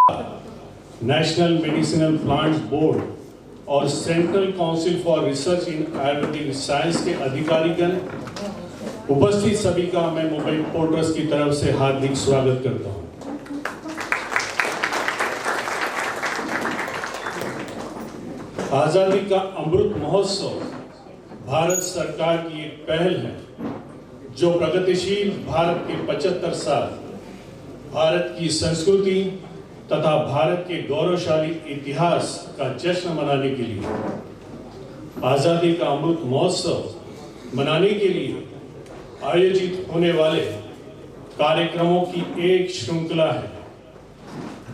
National medicinal plants board और central council for research in Ayurvedic science के अधिकारीगण, उपस्थित सभी का मैं मुंबई पोर्ट ट्रस्ट की तरफ से हार्दिक स्वागत करता हूं। आजादी का अमृत महोत्सव भारत सरकार की एक पहल है जो प्रगतिशील भारत के 75 साल, भारत की संस्कृति तथा भारत के गौरवशाली इतिहास का जश्न मनाने के लिए, आजादी का अमृत महोत्सव मनाने के लिए आयोजित होने वाले कार्यक्रमों की एक श्रृंखला है।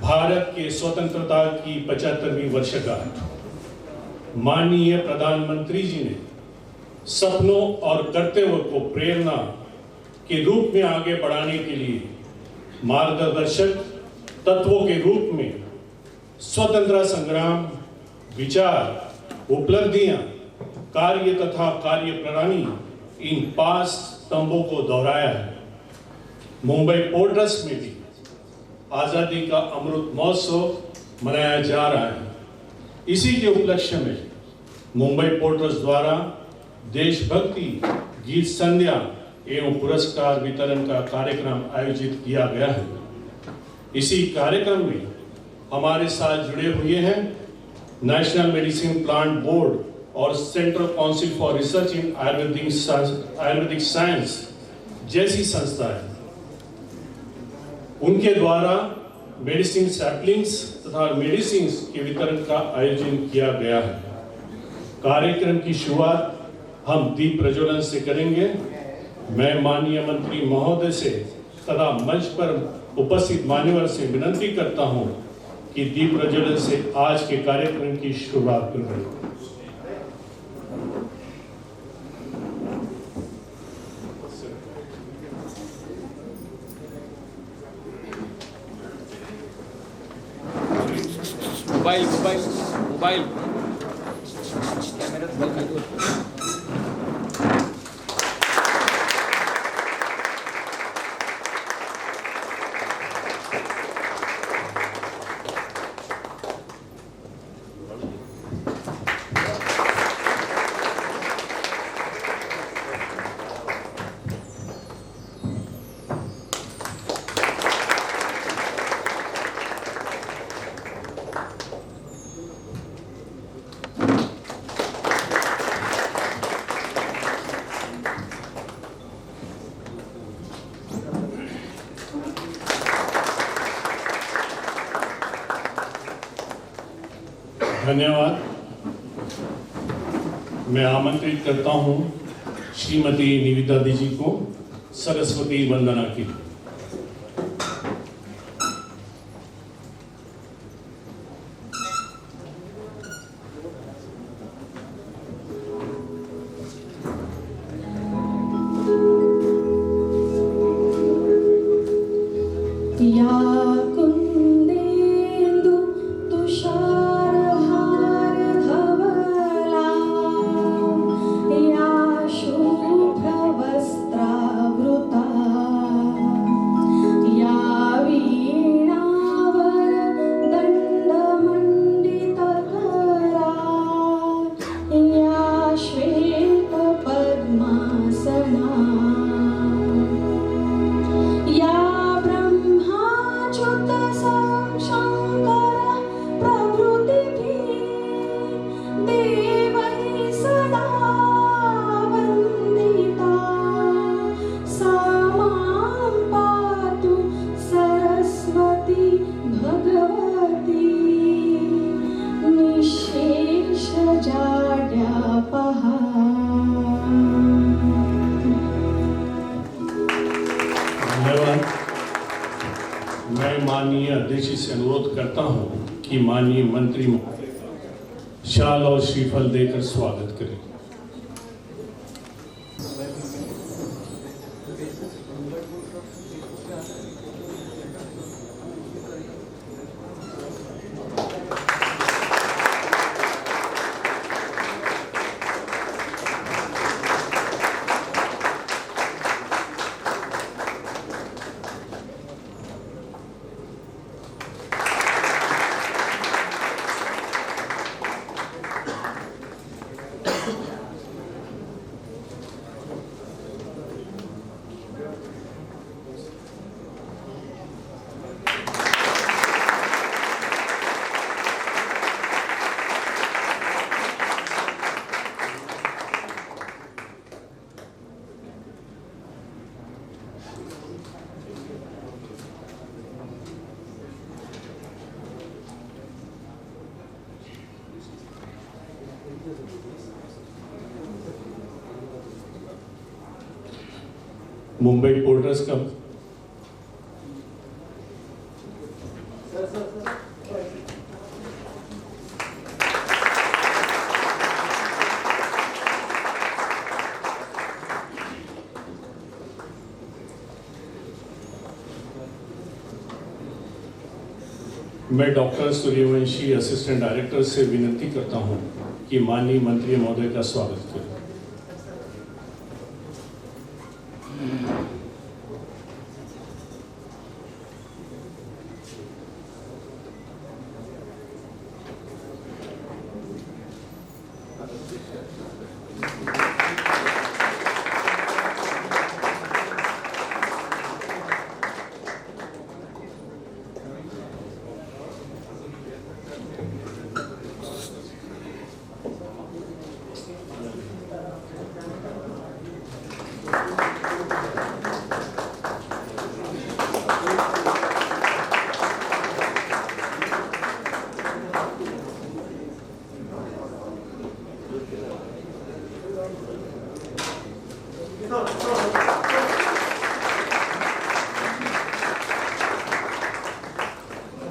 भारत के स्वतंत्रता की 75वीं वर्षगांठ माननीय प्रधानमंत्री जी ने सपनों और कर्तव्यों को प्रेरणा के रूप में आगे बढ़ाने के लिए मार्गदर्शक तत्वों के रूप में स्वतंत्रता संग्राम, विचार, उपलब्धियां, कार्य तथा कार्य प्रणाली, इन 5 स्तंभों को दोहराया है। मुंबई पोर्ट ट्रस्ट में भी आजादी का अमृत महोत्सव मनाया जा रहा है। इसी के उपलक्ष्य में मुंबई पोर्ट ट्रस्ट द्वारा देशभक्ति गीत संध्या एवं पुरस्कार वितरण का कार्यक्रम आयोजित किया गया है। इसी कार्यक्रम में हमारे साथ जुड़े हुए हैं नेशनल मेडिसिन प्लांट बोर्ड और central council for research in Ayurvedic science जैसी संस्थाएं। उनके द्वारा मेडिसिन सैप्लिंग्स तथा मेडिसिन के वितरण का आयोजन किया गया है। कार्यक्रम की शुरुआत हम दीप प्रज्वलन से करेंगे। मैं माननीय मंत्री महोदय से तथा मंच पर उपस्थित मान्यवर से विनती करता हूं कि दीप प्रज्वलन से आज के कार्यक्रम की शुरुआत करें। मोबाइल कैमरा धन्यवाद। मैं आमंत्रित करता हूं श्रीमती निविदा जी को सरस्वती वंदना के लिए। मैं माननीय अध्यक्ष से अनुरोध करता हूं कि माननीय मंत्री महोदय शाल और श्रीफल देकर स्वागत करें। मुंबई पोर्ट ट्रस्ट का मैं डॉक्टर सूर्यवंशी असिस्टेंट डायरेक्टर से विनती करता हूं कि माननीय मंत्री महोदय का स्वागत करें।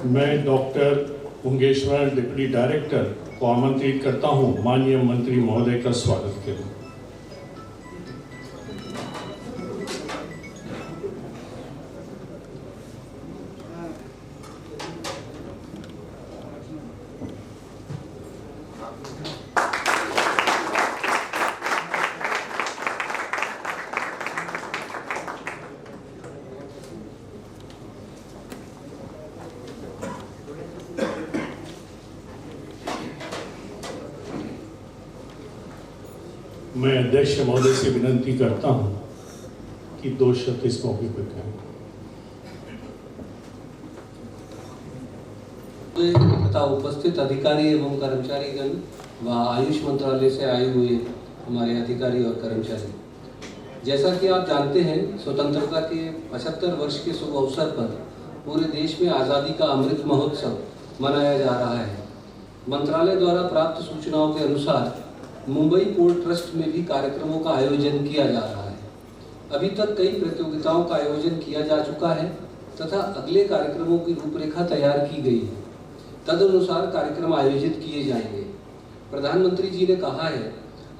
मैं डॉक्टर पुंगेश्वर डिप्टी डायरेक्टर को आमंत्रित करता हूं माननीय मंत्री महोदय का स्वागत करें। मैं अध्यक्ष महोदय से विनती करता हूं कि 2 शब्द इस मौके पर कहें। तथा उपस्थित अधिकारी एवं कर्मचारीगण व आयुष मंत्रालय से आए हुए हमारे अधिकारी और कर्मचारी, जैसा कि आप जानते हैं, स्वतंत्रता के 75 वर्ष के शुभ अवसर पर पूरे देश में आज़ादी का अमृत महोत्सव मनाया जा रहा है। मंत्रालय द्वारा प्राप्त सूचनाओं के अनुसार मुंबई पोर्ट ट्रस्ट में भी कार्यक्रमों का आयोजन किया जा रहा है। अभी तक कई प्रतियोगिताओं का आयोजन किया जा चुका है तथा अगले कार्यक्रमों की रूपरेखा तैयार की गई है। तदनुसार कार्यक्रम आयोजित किए जाएंगे। प्रधानमंत्री जी ने कहा है,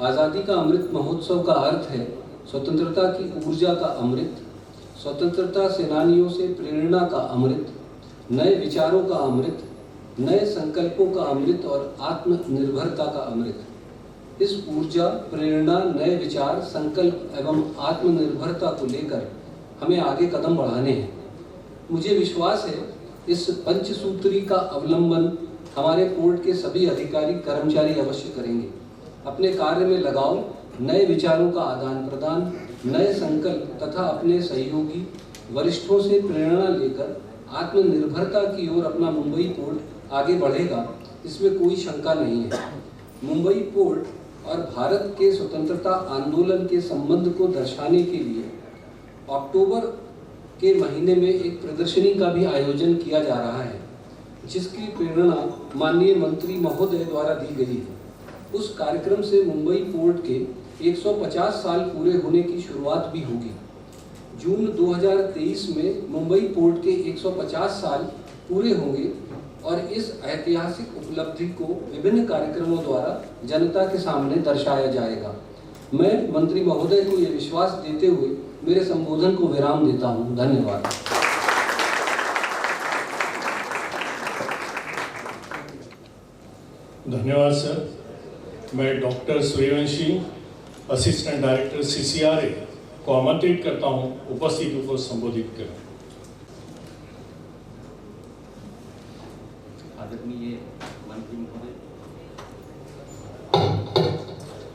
आज़ादी का अमृत महोत्सव का अर्थ है स्वतंत्रता की ऊर्जा का अमृत, स्वतंत्रता सेनानियों से प्रेरणा का अमृत, नए विचारों का अमृत, नए संकल्पों का अमृत और आत्मनिर्भरता का अमृत। इस ऊर्जा, प्रेरणा, नए विचार, संकल्प एवं आत्मनिर्भरता को लेकर हमें आगे कदम बढ़ाने हैं। मुझे विश्वास है इस पंचसूत्री का अवलंबन हमारे पोर्ट के सभी अधिकारी कर्मचारी अवश्य करेंगे। अपने कार्य में लगाव, नए विचारों का आदान प्रदान, नए संकल्प तथा अपने सहयोगी वरिष्ठों से प्रेरणा लेकर आत्मनिर्भरता की ओर अपना मुंबई पोर्ट आगे बढ़ेगा, इसमें कोई शंका नहीं है। मुंबई पोर्ट और भारत के स्वतंत्रता आंदोलन के संबंध को दर्शाने के लिए अक्टूबर के महीने में एक प्रदर्शनी का भी आयोजन किया जा रहा है, जिसकी प्रेरणा माननीय मंत्री महोदय द्वारा दी गई है। उस कार्यक्रम से मुंबई पोर्ट के 150 साल पूरे होने की शुरुआत भी होगी। जून 2023 में मुंबई पोर्ट के 150 साल पूरे होंगे और इस ऐतिहासिक उपलब्धि को विभिन्न कार्यक्रमों द्वारा जनता के सामने दर्शाया जाएगा। मैं मंत्री महोदय को यह विश्वास देते हुए मेरे संबोधन को विराम देता हूं। धन्यवाद। धन्यवाद सर। मैं doctor Suryavanshi assistant director CCRA को आमंत्रित करता हूं उपस्थितियों को संबोधित करें।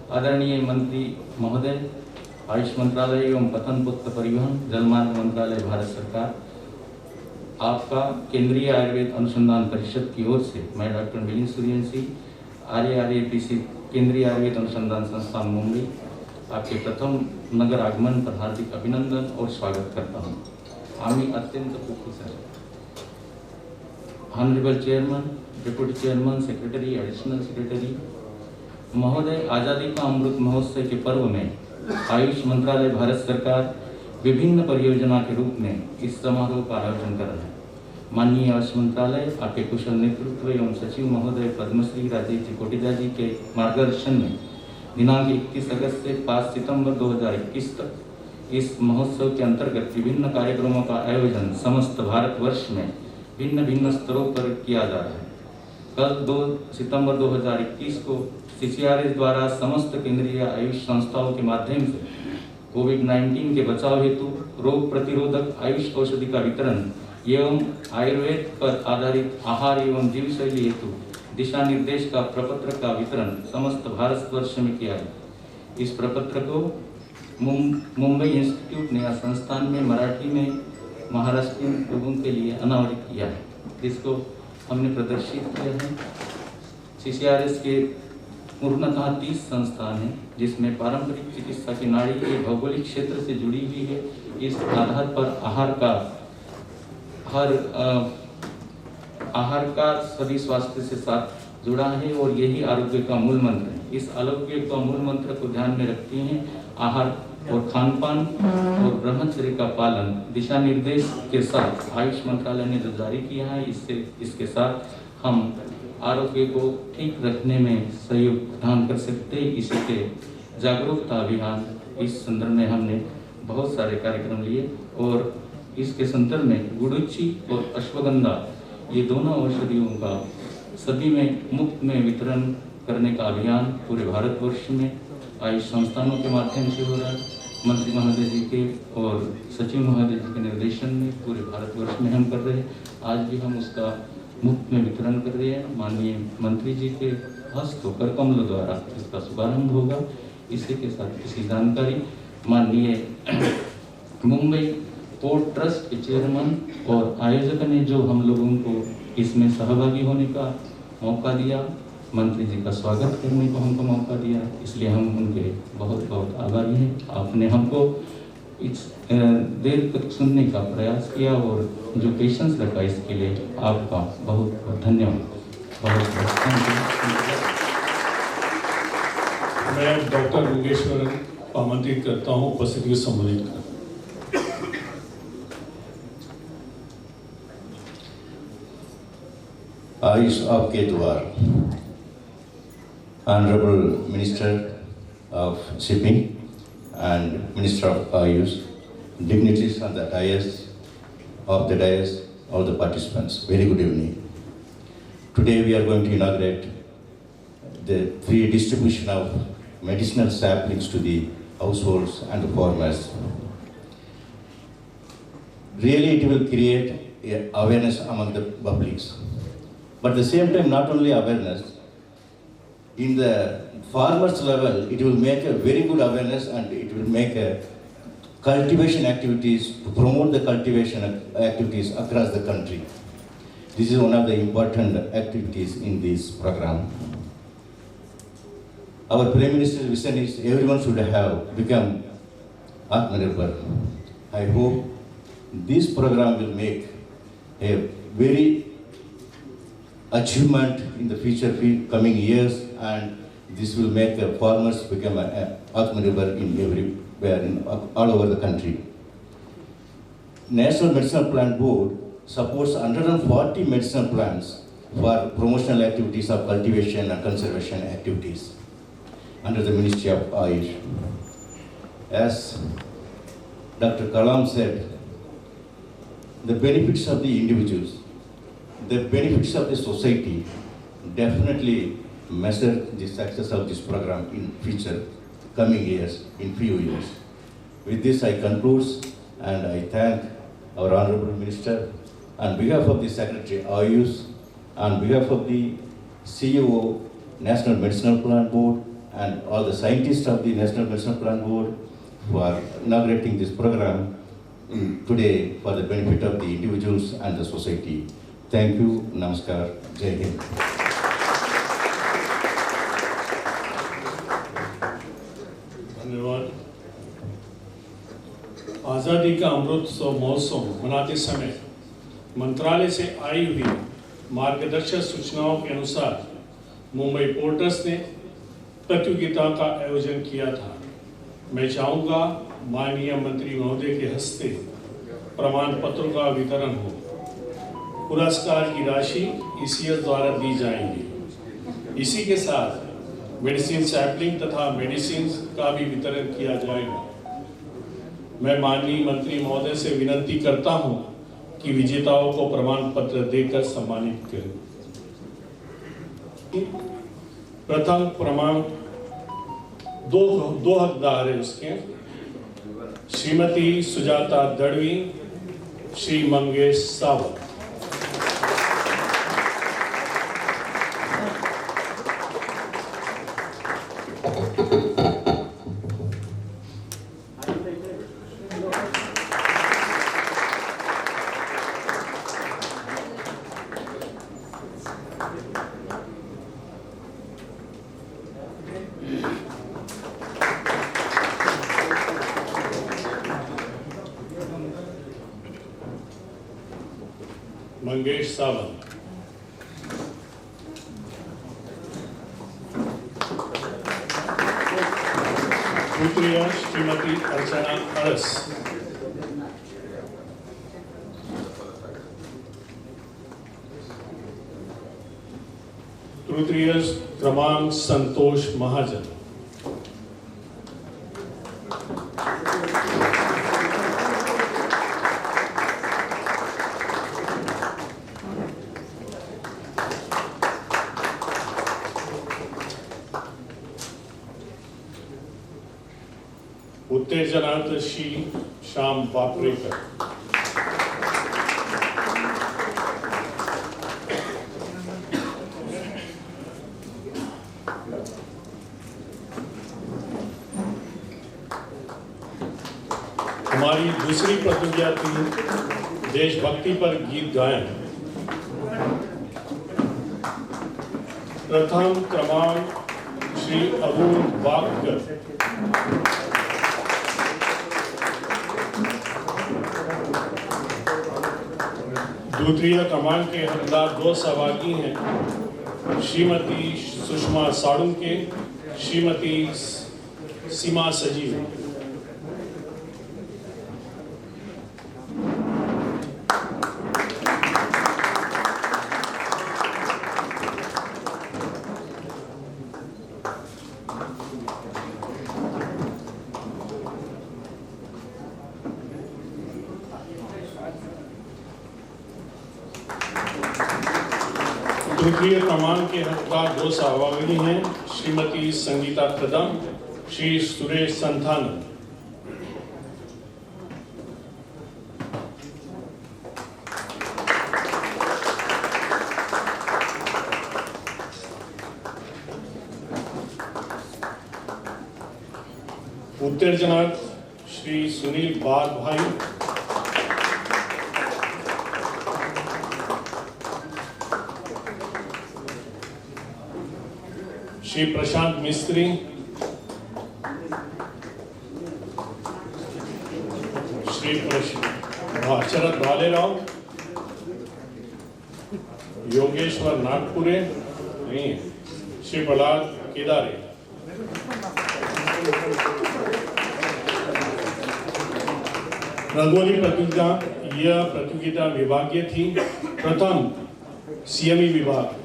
आदरणीय मंत्री महोदय, आयुष मंत्रालय एवं पतन पुत्र परिवहन जलमार्ग मंत्रालय भारत सरकार, आपका केंद्रीय आयुर्वेद अनुसंधान परिषद की ओर से मैं डॉक्टर मिलिंद सूर्यवंशी RARAPC केंद्रीय आयुर्वेद अनुसंधान संस्थान मुंबई आपके प्रथम नगर आगमन पर हार्दिक अभिनंदन और स्वागत करता हूँ। आम्ही अत्यंत खुशी sir. Honourable chairman, deputy chairman, secretary, additional secretary महोदय, आज़ादी का अमृत महोत्सव के पर्व में आयुष मंत्रालय भारत सरकार विभिन्न परियोजना के रूप में इस समारोह का आयोजन कर रहे हैं। माननीय आयुष मंत्रालय आपके कुशल नेतृत्व एवं सचिव महोदय पद्मश्री राजेश जी कोटिजा जी के मार्गदर्शन में दिनांक 21 अगस्त से 5 सितंबर 2021 तक इस महोत्सव के अंतर्गत विभिन्न कार्यक्रमों का आयोजन समस्त भारतवर्ष में भिन्न भिन्न स्तरों पर किया जा रहा है। कल 2 सितंबर 2021 को CCRS द्वारा समस्त केंद्रीय आयुष संस्थाओं के माध्यम से कोविड-19 के बचाव हेतु रोग प्रतिरोधक आयुष औषधि का वितरण एवं आयुर्वेद पर आधारित आहार एवं जीव शैली हेतु दिशा निर्देश का प्रपत्र का वितरण समस्त भारतवर्ष में किया है। इस प्रपत्र को मुंबई इंस्टीट्यूट नया संस्थान में मराठी में महाराष्ट्रीयन लोगों के लिए अनावरित किया है, जिसको हमने प्रदर्शित किया है। CCRS के पूर्णतः 30 संस्थान हैं, जिसमें पारंपरिक चिकित्सा की नाड़ी के भौगोलिक क्षेत्र से जुड़ी हुई है। इस आधार पर आहार का सभी स्वास्थ्य से साथ जुड़ा है और यही आरोग्य का मूल मंत्र है। इस आरोग्य का मूल मंत्र को ध्यान में रखते हैं आहार और खान पान और ब्रह्मचर्य का पालन दिशा निर्देश के साथ आयुष मंत्रालय ने जो जारी किया है, इसके साथ हम आरोग्य को ठीक रखने में सहयोग प्रदान कर सकते हैं। इसी के जागरूकता अभियान इस संदर्भ में हमने बहुत सारे कार्यक्रम लिए और इसके संदर्भ में गुडुचि और अश्वगंधा ये दोनों औषधियों का सभी में मुफ्त में वितरण करने का अभियान पूरे भारतवर्ष में आयुष संस्थानों के माध्यम से हो रहा है। मंत्री महोदय जी के और सचिव महोदय जी के निर्देशन में पूरे भारतवर्ष में हम कर रहे हैं। आज भी हम उसका मुफ्त में वितरण कर रहे हैं। माननीय मंत्री जी के हस्त कर कमलों द्वारा इसका शुभारंभ होगा। इसी के साथ किसी जानकारी माननीय मुंबई पोर्ट ट्रस्ट के चेयरमैन और आयोजक ने जो हम लोगों को इसमें सहभागी होने का मौका दिया, मंत्री जी का स्वागत करने को हमको मौका दिया, इसलिए हम उनके बहुत बहुत आभारी हैं। आपने हमको इस देर तक सुनने का प्रयास किया और जो पेशेंस रखा इसके लिए आपका बहुत बहुत धन्यवाद। बहुत बहुत थैंक यू। मैं डॉक्टर योगेश्वरन को आमंत्रित करता हूँ उपस्थिति को संबोधित करने। आयुष आपके द्वार, Honorable Minister of Shipping and Minister of Ayush, dignitaries on the dais, all the participants, very good evening. Today we are going to inaugurate the free distribution of medicinal saplings to the households and the farmers. Really it will create awareness among the publics. But at the same time, not only awareness, in the farmers level, it will make a very good awareness and it will make a cultivation activities, to promote the cultivation activities across the country. This is one of the important activities in this program. Our Prime Minister's vision is everyone should have become Atmanirbhar. I hope this program will make a very achievement in the future coming years, and this will make the farmers become Atmanirbhar in everywhere, all over the country. National Medicinal Plant Board supports 140 medicinal plants for promotional activities of cultivation and conservation activities under the Ministry of Ayush. As Dr. Kalam said, the benefits of the individuals, the benefits of the society definitely measure the success of this program in future, coming years, in few years. With this I conclude and I thank our Honorable Minister on behalf of the Secretary Ayush, on behalf of the CEO, National Medicinal Plant Board, and all the scientists of the National Medicinal Plant Board for inaugurating this program today for the benefit of the individuals and the society. Thank you. Namaskar. Jai Hind. धन्यवाद। आज़ादी का अमृत महोत्सव मनाते समय मंत्रालय से आई हुई मार्गदर्शक सूचनाओं के अनुसार मुंबई पोर्ट ट्रस्ट ने प्रतियोगिता का आयोजन किया था। मैं चाहूँगा माननीय मंत्री महोदय के हस्ते प्रमाण पत्रों का वितरण हो। पुरस्कार की राशि ईसीएस द्वारा दी जाएंगी। इसी के साथ मेडिसिन सैंपलिंग तथा मेडिसिन का भी वितरण किया जाएगा। मैं माननीय मंत्री महोदय से विनती करता हूं कि विजेताओं को प्रमाण पत्र देकर सम्मानित करें। प्रथम प्रमाण दो हकदार है उसके, श्रीमती सुजाता दड़वी, श्री मंगेश सावंत। मंगेश सावंत। तृतीय श्रीमती अर्चना अड़स। तृतीय क्रमांक संतोष महाजन। उत्तेजनार्थ श्री श्याम पापरेकर। हमारी दूसरी प्रतिज्ञा थी देशभक्ति पर गीत गायन। प्रथम क्रमांक श्री अरुण वाककर। द्वितीय क्रमांक के हकदार दो सहभागी हैं, श्रीमती सुषमा साळुंके, श्रीमती सीमा सजीव। तृतीय क्रमांक के हकदार दो सहभागी हैं, श्रीमती संगीता कदम, श्री सुरेश संथानंद। उत्तेजनार्थ श्री सुनील बार भाई। श्री प्रशांत मिस्त्री, श्री शरद भालेराव, योगेश्वर नागपुरे नहीं है, श्री प्रहलाद केदारे। रंगोली प्रतियोगिता, यह प्रतियोगिता विभागीय थी। प्रथम सीएमई विभाग।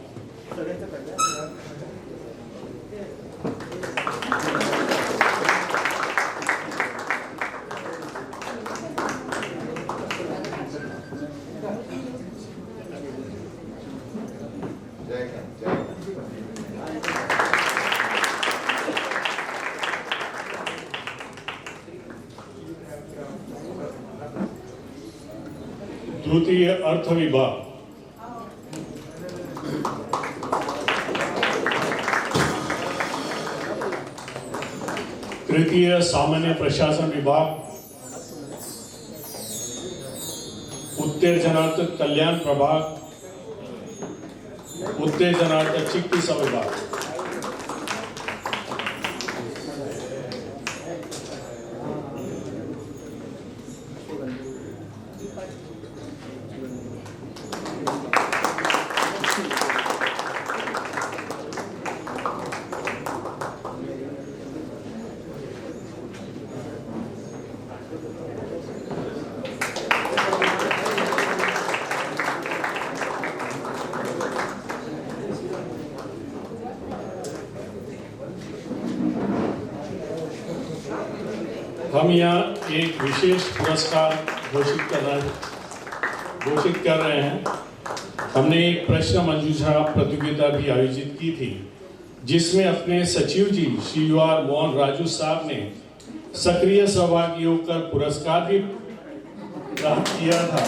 द्वितीय अर्थ विभाग। तृतीय सामान्य प्रशासन विभाग। उत्तेजनार्थ कल्याण प्रभाग। उत्तेजनार्थ चिकित्सा विभाग। हम यहाँ एक विशेष पुरस्कार घोषित कर रहे हैं। हमने एक प्रश्न मंजूषा प्रतियोगिता भी आयोजित की थी, जिसमें अपने सचिव जी श्री UR मोहन राजू साहब ने सक्रिय सहभागी होकर पुरस्कार भी प्राप्त किया था।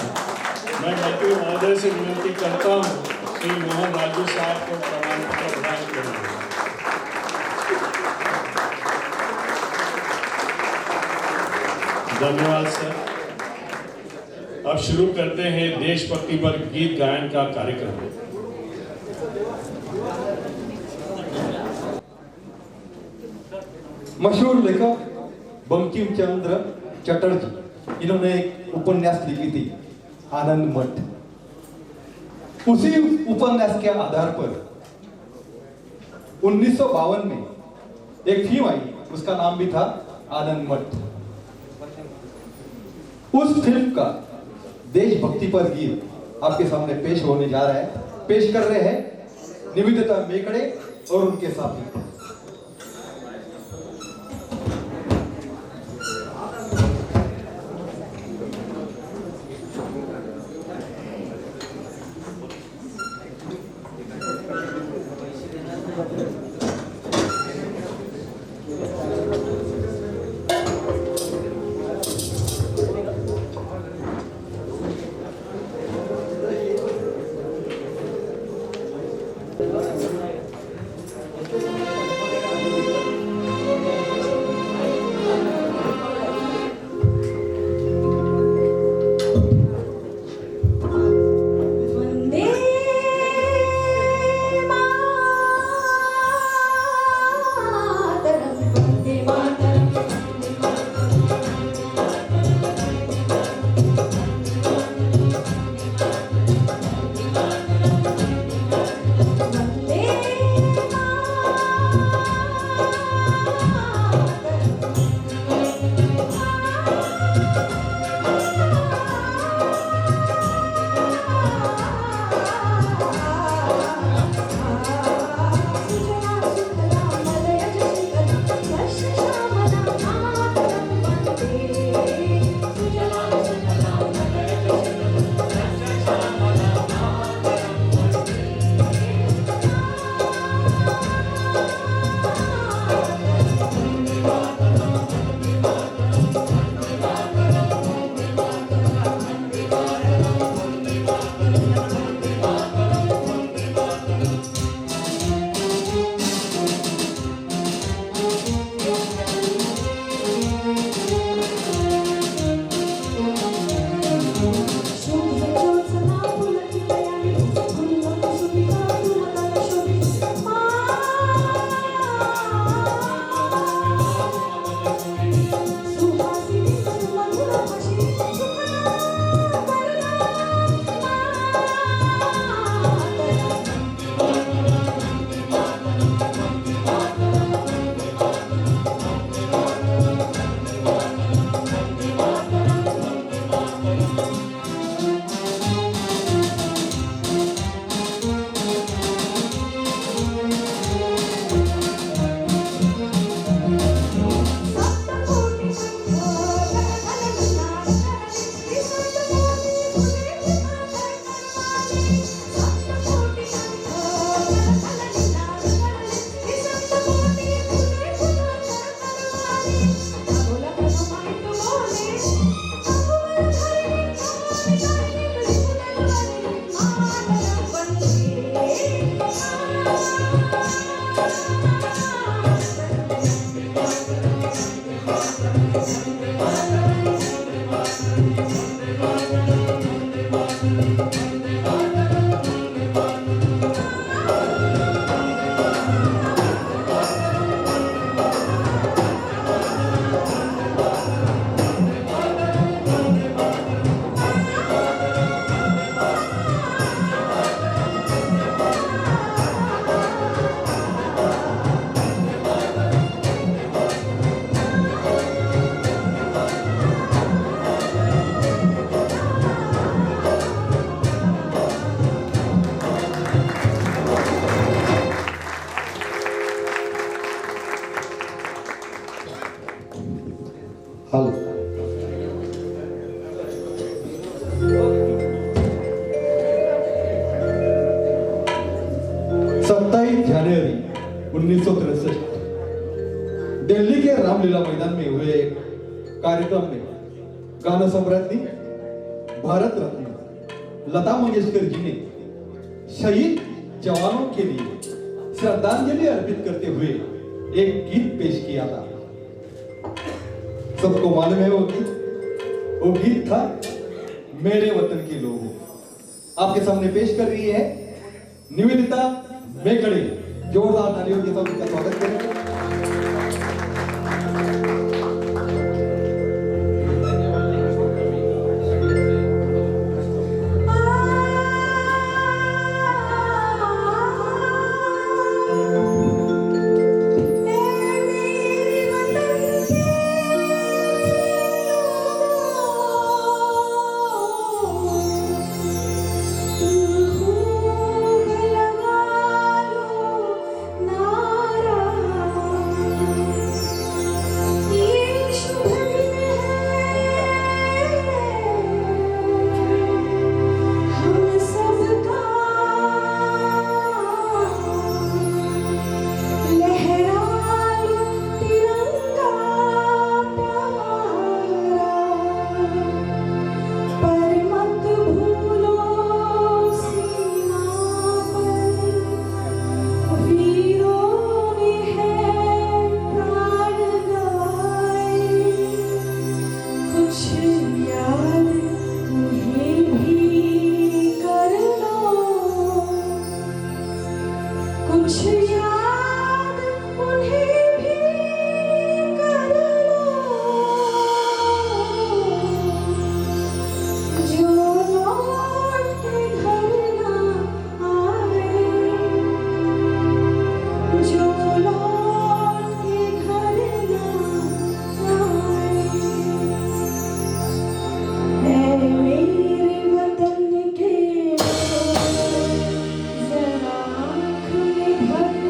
मैं मंत्री महोदय से विनती करता हूँ श्री मोहन राजू साहब को प्रमाण पत्र प्रदान करें। धन्यवाद सर। अब शुरू करते हैं देशभक्ति पर गीत गायन का कार्यक्रम। मशहूर लेखक बंकिम चंद्र चटर्जी, इन्होंने एक उपन्यास लिखी थी आनंद मठ। उसी उपन्यास के आधार पर 1952 में एक फिल्म आई, उसका नाम भी था आनंद मठ। उस फिल्म का देशभक्ति पर गीत आपके सामने पेश होने जा रहा है। पेश कर रहे हैं निवेदिता मेकड़े और उनके साथी। 27 जनवरी 1963 दिल्ली के रामलीला मैदान में हुए एक कार्यक्रम में गाना सम्राज्ञी भारत रत्न लता मंगेशकर जी ने शहीद जवानों के लिए श्रद्धांजलि अर्पित करते हुए एक गीत पेश किया था। सबको मालूम है वो गीत था मेरे वतन के लोगों। आपके सामने पेश कर रही है निवेदिता मेघड़े। जोरदार तालियों के साथ उनका स्वागत करें। जरा आँख में भर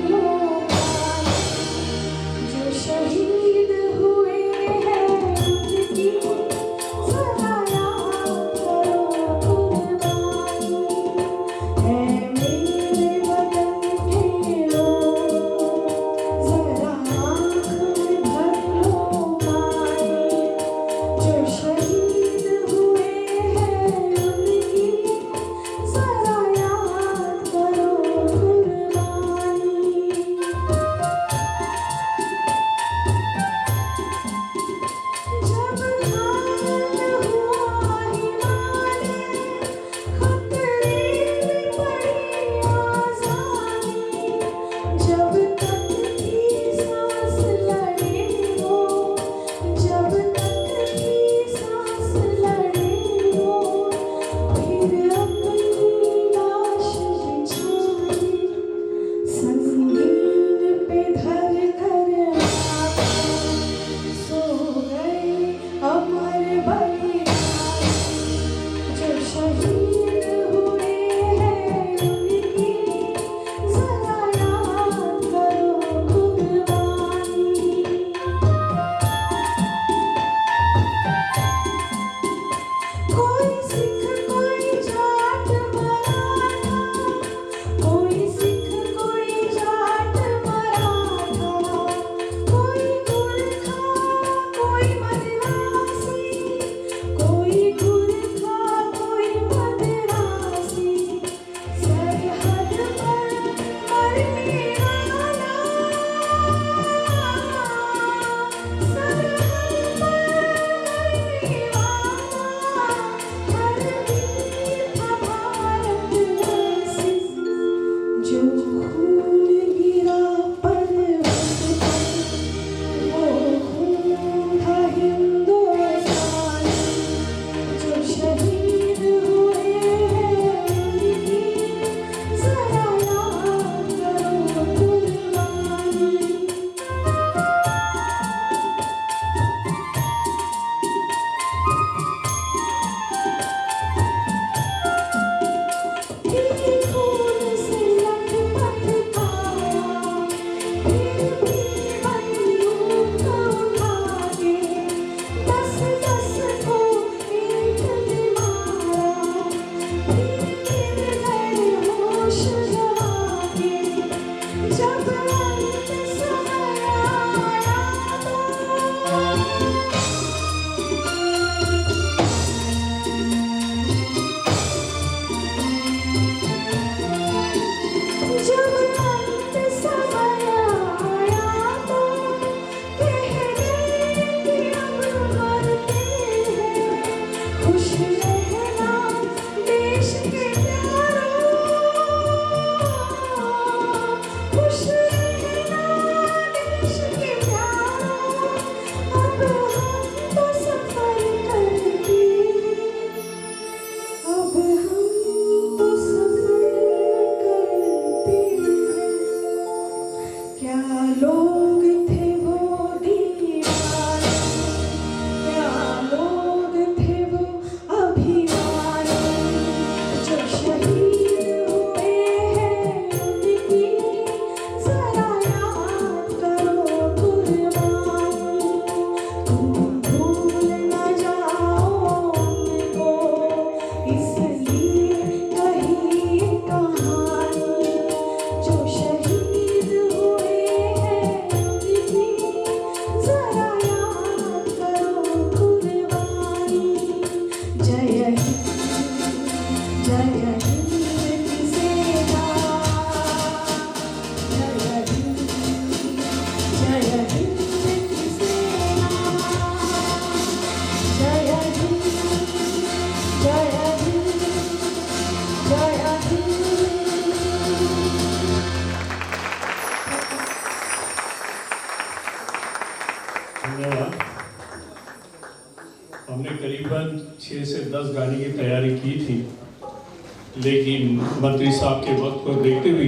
मंत्री साहब के वक्त को देखते हुए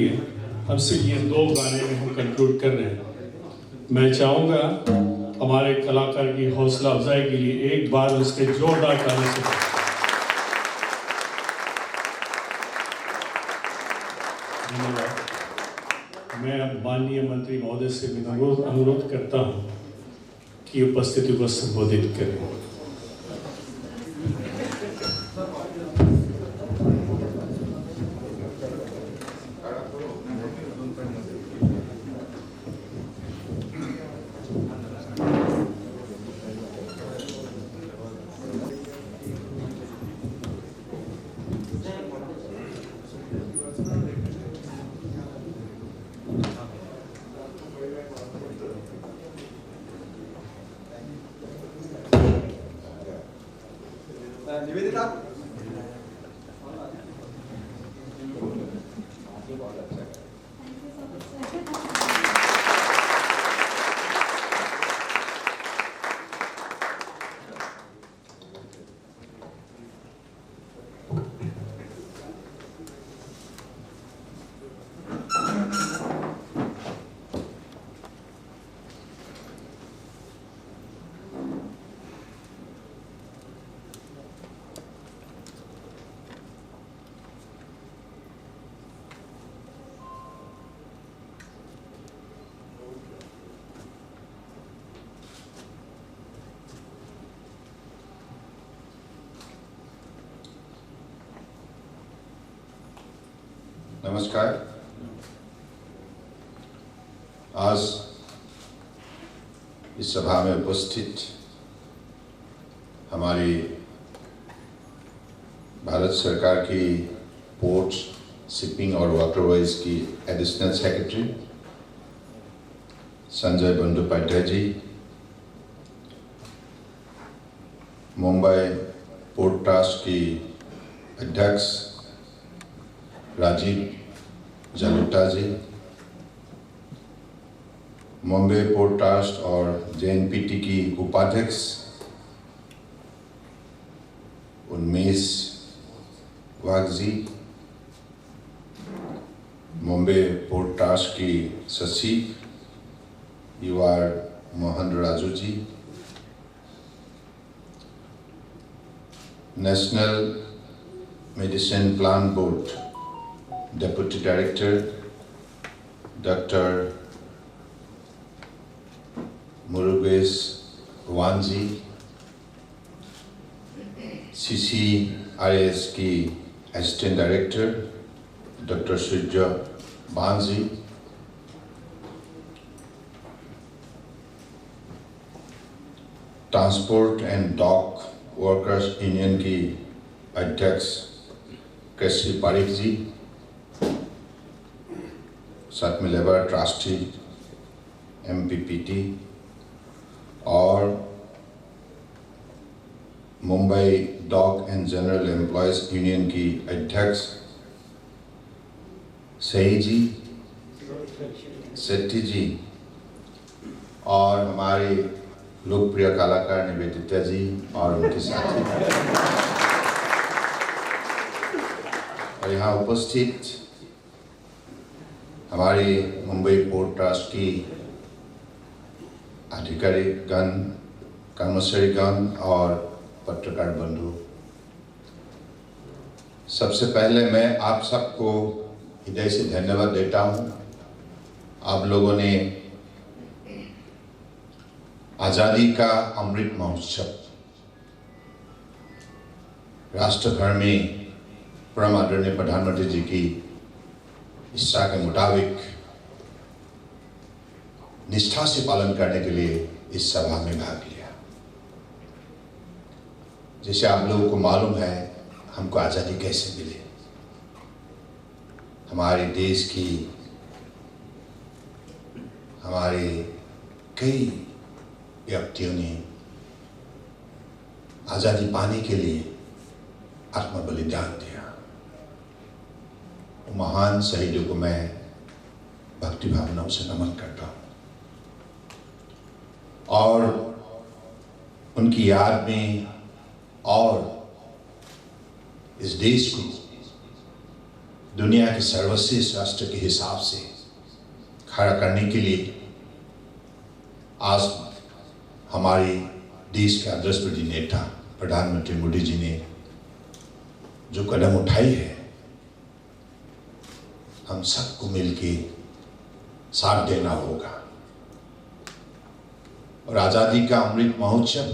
हम सिर्फ ये 2 गाने में हम कंक्लूड कर रहे हैं। मैं चाहूँगा हमारे कलाकार की हौसला अफजाई के लिए एक बार उसके जोरदार ताली से धन्यवाद। मैं अब माननीय मंत्री महोदय से अनुरोध करता हूँ कि उपस्थिति को संबोधित करें। निवेदिता नमस्कार। आज इस सभा में उपस्थित हमारी भारत सरकार की पोर्ट, शिपिंग और वाटरवेज की additional secretary Sanjay Bandopadhyay ji, Mumbai port trust की अध्यक्ष राजीव जलोटा जी, मुंबई पोर्ट ट्रस्ट और जेएनपीटी की उपाध्यक्ष उन्मेष वाघ जी, मुंबई पोर्ट ट्रस्ट की सचिव U R Mohan Raju ji, national medicine plan board Deputy Director Dr. Murugesh Wanji, CCRS की Assistant Director Dr. Surya Banji, Transport and Dock Workers Union की अध्यक्ष कृषि पारिक जी, साथ में लेबर ट्रस्टी एमपीपीटी और Mumbai dock and general employees union की अध्यक्ष सही जी, सेट्टी जी और हमारे लोकप्रिय कलाकार निवेदिता जी और उनके साथी और यहाँ उपस्थित हमारी मुंबई पोर्ट ट्रस्ट की अधिकारीगण, कर्मचारीगण और पत्रकार बंधु, सबसे पहले मैं आप सबको हृदय से धन्यवाद देता हूँ। आप लोगों ने आज़ादी का अमृत महोत्सव राष्ट्र भर में परम आदरणीय प्रधानमंत्री जी की इच्छा के मुताबिक निष्ठा से पालन करने के लिए इस सभा में भाग लिया। जैसे आप लोगों को मालूम है हमको आज़ादी कैसे मिली। हमारे देश की हमारे कई व्यक्तियों ने आज़ादी पाने के लिए आत्म बलिदान दिया। महान शहीदों को मैं भक्ति भावनाओं से नमन करता हूँ और उनकी याद में और इस देश को दुनिया के सर्वश्रेष्ठ राष्ट्र के हिसाब से खड़ा करने के लिए आज हमारे देश के आदर्शवादी नेता प्रधानमंत्री मोदी जी ने जो कदम उठाई है, हम सबको मिलके साथ देना होगा। और आज़ादी का अमृत महोत्सव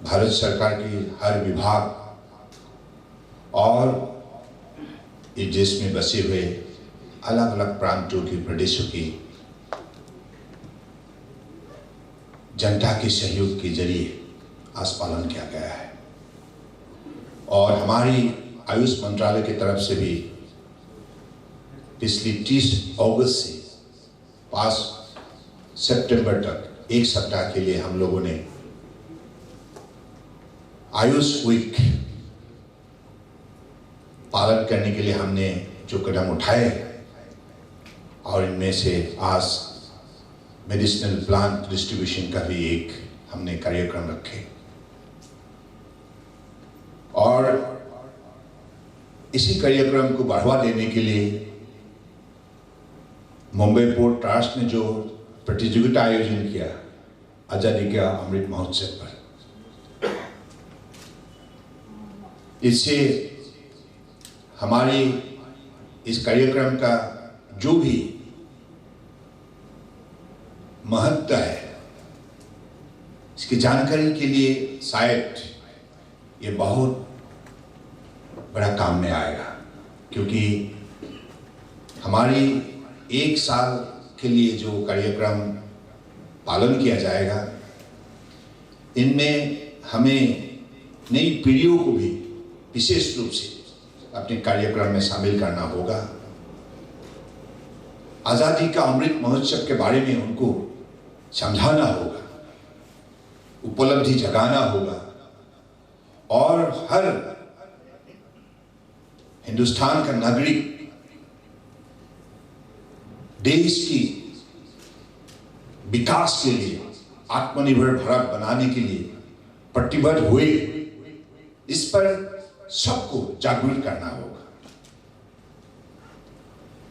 भारत सरकार के हर विभाग और इस देश में बसे हुए अलग अलग प्रांतों के प्रदेशों की जनता के सहयोग के जरिए आज पालन किया गया है। और हमारी आयुष मंत्रालय की तरफ से भी पिछली 30 अगस्त से 5 सितंबर तक एक सप्ताह के लिए हम लोगों ने आयुष वीक पालन करने के लिए हमने जो कदम उठाए, और इनमें से आज मेडिसिनल प्लांट डिस्ट्रीब्यूशन का भी एक हमने कार्यक्रम रखे। और इसी कार्यक्रम को बढ़ावा देने के लिए मुंबई पोर्ट ट्रस्ट ने जो प्रतियोगिता आयोजन किया आजादी का अमृत महोत्सव पर, इससे हमारी इस कार्यक्रम का जो भी महत्व है, इसकी जानकारी के लिए शायद ये बहुत बड़ा काम में आएगा, क्योंकि हमारी एक साल के लिए जो कार्यक्रम पालन किया जाएगा, इनमें हमें नई पीढ़ियों को भी विशेष रूप से अपने कार्यक्रम में शामिल करना होगा। आज़ादी का अमृत महोत्सव के बारे में उनको समझाना होगा, उपलब्धि जगाना होगा, और हर हिंदुस्तान का नागरिक देश की विकास के लिए, आत्मनिर्भर भारत बनाने के लिए प्रतिबद्ध हुए, इस पर सबको जागरूक करना होगा।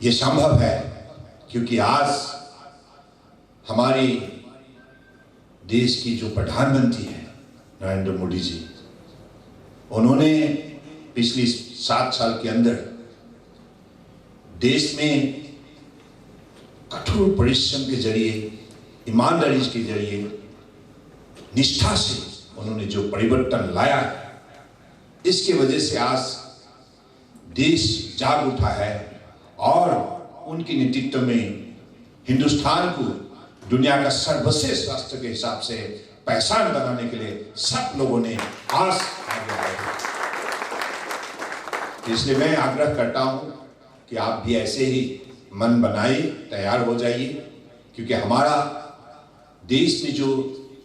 ये संभव है क्योंकि आज हमारे देश की जो प्रधानमंत्री हैं नरेंद्र मोदी जी, उन्होंने पिछले 7 साल के अंदर देश में कठोर परिश्रम के जरिए, ईमानदारी के जरिए, निष्ठा से उन्होंने जो परिवर्तन लाया है, इसके वजह से आज देश जाग उठा है और उनके नेतृत्व में हिंदुस्तान को दुनिया का सर्वश्रेष्ठ राष्ट्र के हिसाब से पहचान बनाने के लिए सब लोगों ने आज आगे आए। इसलिए मैं आग्रह करता हूं कि आप भी ऐसे ही मन बनाइए, तैयार हो जाइए, क्योंकि हमारा देश में जो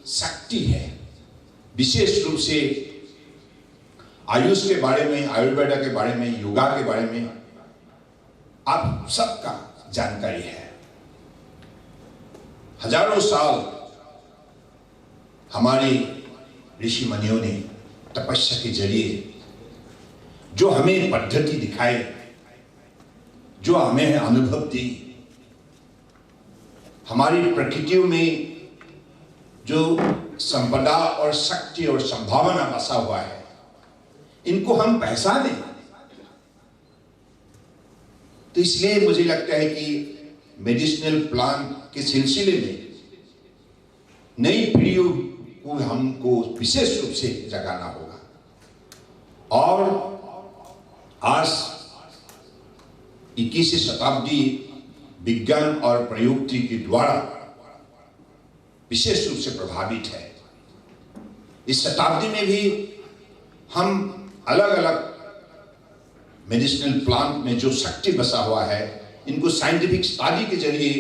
शक्ति है, विशेष रूप से आयुष के बारे में, आयुर्वेदा के बारे में, योगा के बारे में आप सबका जानकारी है। हजारों साल हमारे ऋषि मुनियों ने तपस्या के जरिए जो हमें पद्धति दिखाई, जो हमें अनुभव दी, हमारी प्रकृतियों में जो संपदा और शक्ति और संभावना बसा हुआ है, इनको हम पहचाने। तो इसलिए मुझे लगता है कि मेडिसिनल प्लांट के सिलसिले में नई पीढ़ियों को हमको विशेष रूप से जगाना होगा। और आज 21वीं शताब्दी विज्ञान और प्रयुक्ति के द्वारा विशेष रूप से प्रभावित है। इस शताब्दी में भी हम अलग अलग मेडिसिनल प्लांट में जो शक्ति बसा हुआ है, इनको साइंटिफिक स्टडी के जरिए,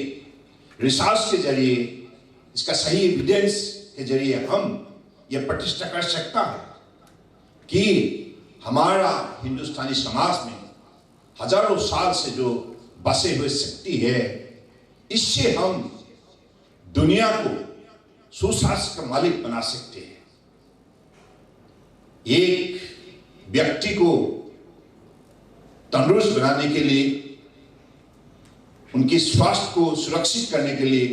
रिसर्च के जरिए, इसका सही एविडेंस के जरिए हम यह प्रतिष्ठा कर सकता है कि हमारा हिंदुस्तानी समाज में हजारों साल से जो बसे हुए शक्ति है, इससे हम दुनिया को सुशासन का मालिक बना सकते हैं। एक व्यक्ति को तंदुरुस्त बनाने के लिए, उनके स्वास्थ्य को सुरक्षित करने के लिए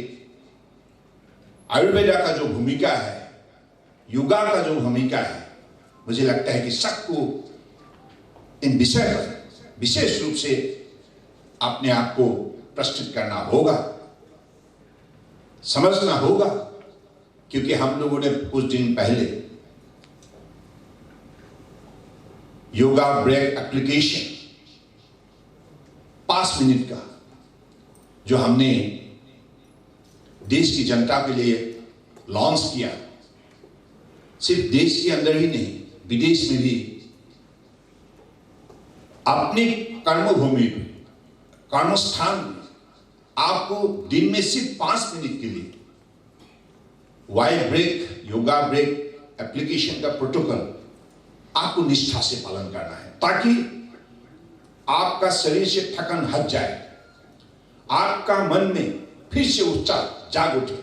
आयुर्वेदा का जो भूमिका है, योगा का जो भूमिका है, मुझे लगता है कि सबको इन विषय पर विशेष रूप से अपने आप को प्रस्तुत करना होगा, समझना होगा, क्योंकि हम लोगों ने कुछ दिन पहले योगा ब्रेक एप्लीकेशन 5 मिनट का जो हमने देश की जनता के लिए लॉन्च किया, सिर्फ देश के अंदर ही नहीं, विदेश में भी अपने कर्मभूमि में, कर्मस्थान में आपको दिन में सिर्फ 5 मिनट के लिए Y break, yoga break application का प्रोटोकॉल आपको निष्ठा से पालन करना है, ताकि आपका शरीर से थकन हट जाए, आपका मन में फिर से उत्साह जाग उठे,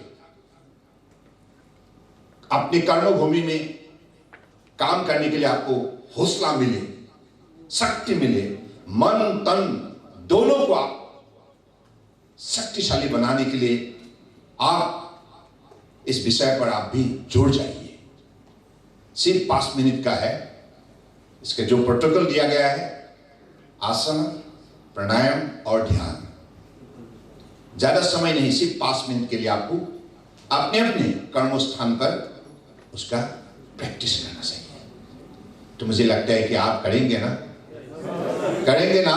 अपनी कर्मभूमि में काम करने के लिए आपको हौसला मिले, शक्ति मिले, मन तन दोनों को आप शक्तिशाली बनाने के लिए आप इस विषय पर आप भी जुड़ जाइए। सिर्फ 5 मिनट का है। इसका जो प्रोटोकॉल दिया गया है, आसन, प्राणायाम और ध्यान, ज्यादा समय नहीं, सिर्फ 5 मिनट के लिए आपको अपने अपने कर्म स्थान पर उसका प्रैक्टिस करना चाहिए। तो मुझे लगता है कि आप करेंगे ना, करेंगे ना,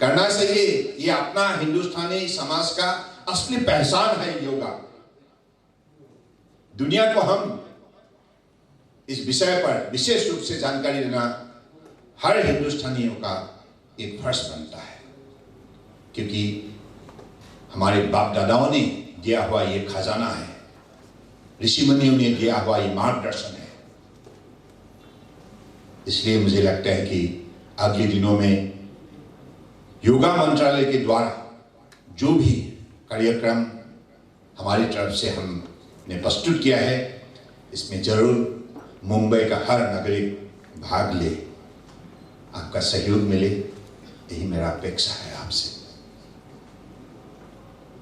करना चाहिए। ये अपना हिंदुस्तानी समाज का असली पहचान है योगा। दुनिया को हम इस विषय पर विशेष रूप से जानकारी देना हर हिंदुस्तानियों का एक फर्ज बनता है, क्योंकि हमारे बाप दादाओं ने दिया हुआ ये खजाना है, ऋषि मुनियों ने दिया हुआ ये मार्गदर्शन है। इसलिए मुझे लगता है कि अगले दिनों में योगा मंत्रालय के द्वारा जो भी कार्यक्रम हमारी तरफ से हमने प्रस्तुत किया है, इसमें जरूर मुंबई का हर नागरिक भाग ले, आपका सहयोग मिले, यही मेरा अपेक्षा है आपसे,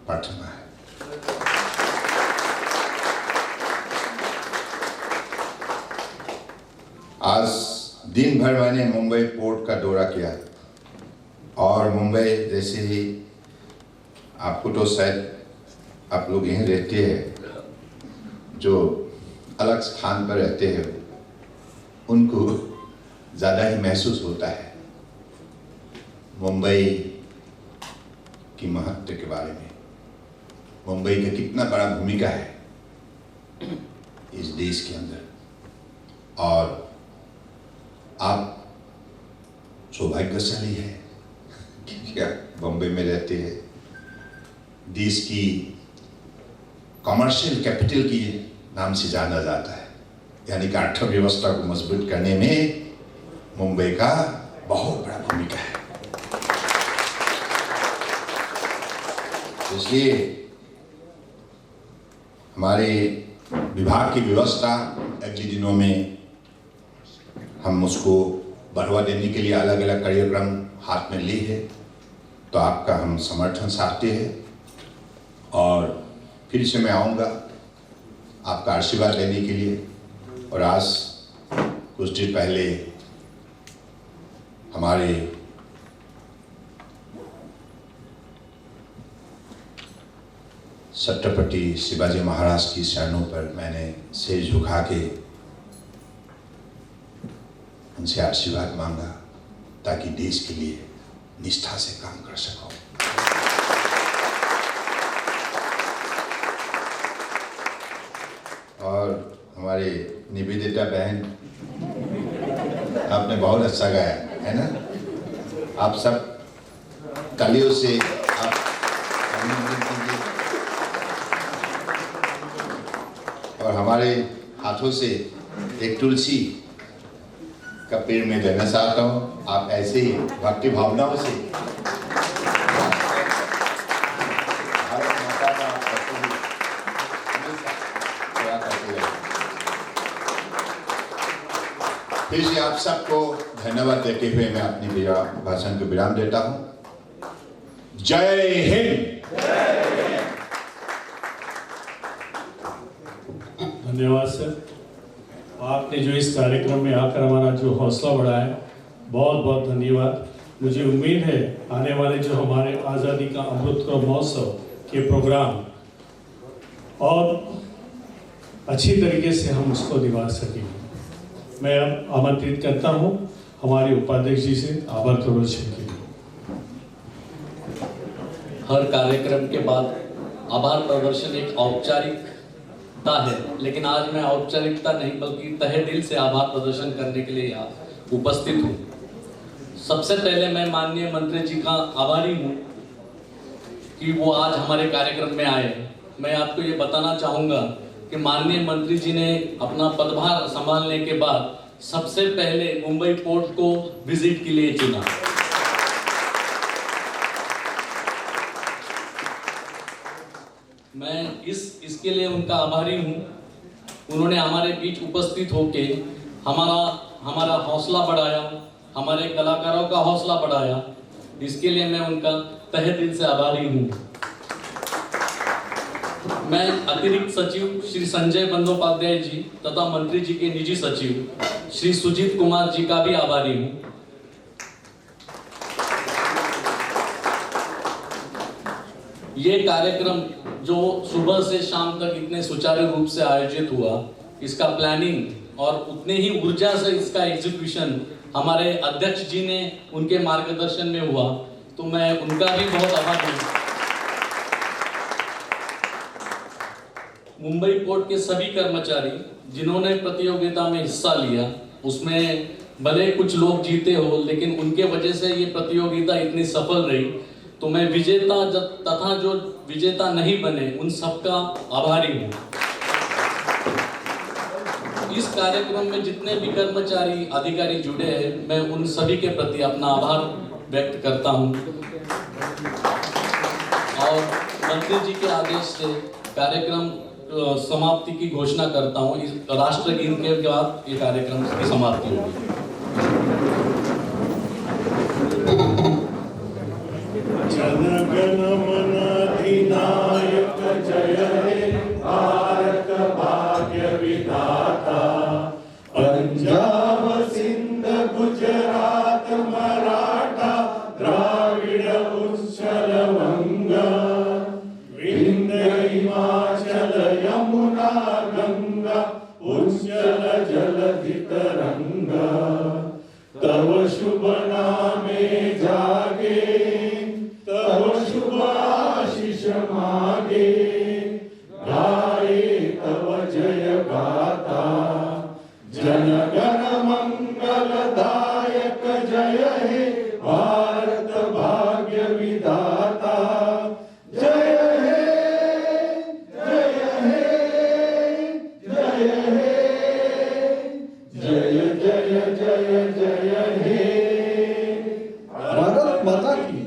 प्रार्थना है। आज दिन भर मैंने मुंबई पोर्ट का दौरा किया, और मुंबई जैसे ही आपको तो शायद आप लोग यहीं रहते हैं, जो अलग स्थान पर रहते हैं उनको ज़्यादा ही महसूस होता है मुंबई की महत्व के बारे में, मुंबई का कितना बड़ा भूमिका है इस देश के अंदर। और आप सौभाग्यशाली है कि आप बम्बई में रहते हैं। देश की कमर्शियल कैपिटल की नाम से जाना जाता है, यानी कि अर्थव्यवस्था को मजबूत करने में मुंबई का बहुत बड़ा भूमिका है। इसलिए हमारे विभाग की व्यवस्था अगले दिनों में हम उसको बढ़ावा देने के लिए अलग अलग कार्यक्रम हाथ में लिए है, तो आपका हम समर्थन चाहते हैं। और फिर से मैं आऊँगा आपका आशीर्वाद लेने के लिए। और आज कुछ दिन पहले हमारे छत्रपति शिवाजी महाराज की शरणों पर मैंने सिर झुका के उनसे आशीर्वाद मांगा, ताकि देश के लिए निष्ठा से काम कर सकूं। और हमारे निवेदिता बहन, आपने बहुत अच्छा गाया है ना, आप सब तालियों से आप अभिनंदन कीजिए। और हमारे हाथों से एक तुलसी का पेड़ में देना चाहता हूँ, आप ऐसे ही भक्ति भावनाओं से भारत माता का सेवा करते रहे। फिर से आप सबको धन्यवाद देते हुए मैं अपनी भाषण को विराम देता हूं। जय हिंद। धन्यवाद सर, आपने जो इस कार्यक्रम में आकर हमारा जो हौसला बढ़ाया, बहुत बहुत धन्यवाद। मुझे उम्मीद है आने वाले जो हमारे आज़ादी का अमृत महोत्सव के प्रोग्राम और अच्छी तरीके से हम उसको निभा सकेंगे। मैं अब आमंत्रित करता हूं हमारे उपाध्यक्ष जी से आभार प्रदर्शन के लिए। हर कार्यक्रम के बाद आभार प्रदर्शन एक औपचारिकता है, लेकिन आज मैं औपचारिकता नहीं बल्कि तहे दिल से आभार प्रदर्शन करने के लिए यहाँ उपस्थित हूँ। सबसे पहले मैं माननीय मंत्री जी का आभारी हूँ कि वो आज हमारे कार्यक्रम में आए। मैं आपको ये बताना चाहूँगा कि माननीय मंत्री जी ने अपना पदभार संभालने के बाद सबसे पहले मुंबई पोर्ट को विजिट के लिए चुना। मैं इसके लिए उनका आभारी हूँ। उन्होंने हमारे बीच उपस्थित होके हमारा हौसला बढ़ाया, हमारे कलाकारों का हौसला बढ़ाया। इसके लिए मैं उनका तहे दिल से आभारी हूँ। मैं अतिरिक्त सचिव श्री संजय बंदोपाध्याय जी तथा मंत्री जी के निजी सचिव श्री सुजीत कुमार जी का भी आभारी हूँ। ये कार्यक्रम जो सुबह से शाम तक इतने सुचारू रूप से आयोजित हुआ, इसका प्लानिंग और उतने ही ऊर्जा से इसका एग्जीक्यूशन हमारे अध्यक्ष जी ने उनके मार्गदर्शन में हुआ, तो मैं उनका भी बहुत आभारी हूँ। मुंबई पोर्ट के सभी कर्मचारी जिन्होंने प्रतियोगिता में हिस्सा लिया, उसमें भले कुछ लोग जीते हो, लेकिन उनके वजह से ये प्रतियोगिता इतनी सफल रही। तो मैं विजेता तथा जो विजेता नहीं बने उन सबका आभारी हूँ। इस कार्यक्रम में जितने भी कर्मचारी अधिकारी जुड़े हैं, मैं उन सभी के प्रति अपना आभार व्यक्त करता हूँ और मंत्री जी के आदेश से कार्यक्रम समाप्ति की घोषणा करता हूँ। इस राष्ट्रगीत के बाद ये कार्यक्रम की समाप्ति होगी। जनगण मन अधिनायक जय हे भारत भाग्य विधाता। पंजाब सिंध गुजरात मराठा द्राविड़ उत्कल वंगा। विंध्य हिमाचल यमुना गंगा उज्जल जलधि तरंगा। तव शुभ नामे जागे, तव शुभ आशीष मागे। गाए तव जय गाथा, जनगण मंगलदायक जय हे भारत भाग्य विधाता। जय हे जय हे जय हे जय जय जय जय हे। भारत माता की